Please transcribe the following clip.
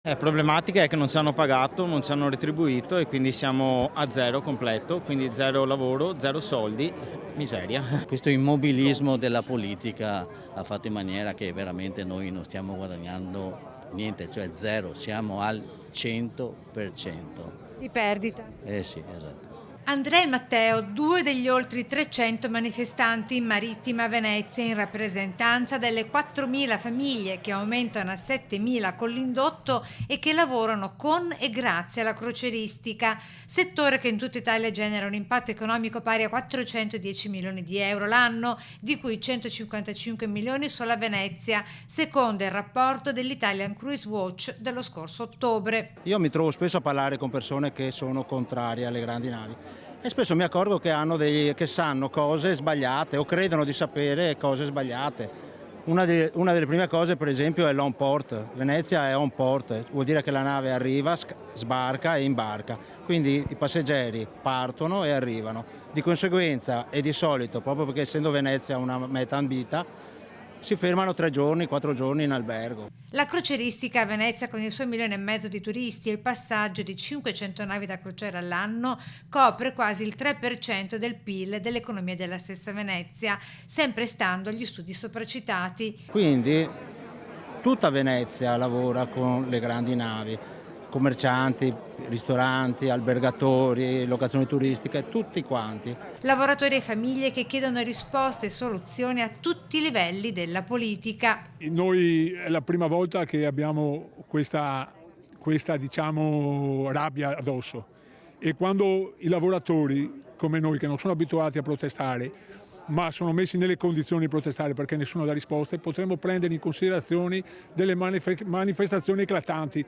Problematica è che non ci hanno pagato, non ci hanno retribuito e quindi siamo a zero completo, quindi zero lavoro, zero soldi, miseria. Questo immobilismo della politica ha fatto in maniera che veramente noi non stiamo guadagnando niente, cioè zero, siamo al 100%. Di perdita. Eh sì, esatto. Andrea e Matteo, due degli oltre 300 manifestanti in Marittima a Venezia in rappresentanza delle 4.000 famiglie che aumentano a 7.000 con l'indotto e che lavorano con e grazie alla crocieristica, settore che in tutta Italia genera un impatto economico pari a 410 milioni di euro l'anno, di cui 155 milioni solo a Venezia, secondo il rapporto dell'Italian Cruise Watch dello scorso ottobre. Io mi trovo spesso a parlare con persone che sono contrarie alle grandi navi e spesso mi accorgo che che sanno cose sbagliate o credono di sapere cose sbagliate. Una delle prime cose, per esempio, è l'on port. Venezia è on port, vuol dire che la nave arriva, sbarca e imbarca. Quindi i passeggeri partono e arrivano. Di conseguenza e di solito, proprio perché essendo Venezia una meta ambita, si fermano 3 giorni, 4 giorni in albergo. La crocieristica a Venezia, con i suoi 1,5 milioni di turisti e il passaggio di 500 navi da crociera all'anno, copre quasi il 3% del PIL dell'economia della stessa Venezia, sempre stando agli studi sopracitati. Quindi tutta Venezia lavora con le grandi navi, commercianti, ristoranti, albergatori, locazioni turistiche, tutti quanti. Lavoratori e famiglie che chiedono risposte e soluzioni a tutti i livelli della politica. Noi è la prima volta che abbiamo questa diciamo, rabbia addosso e quando i lavoratori come noi che non sono abituati a protestare ma sono messi nelle condizioni di protestare perché nessuno dà risposte, potremmo prendere in considerazione delle manifestazioni eclatanti.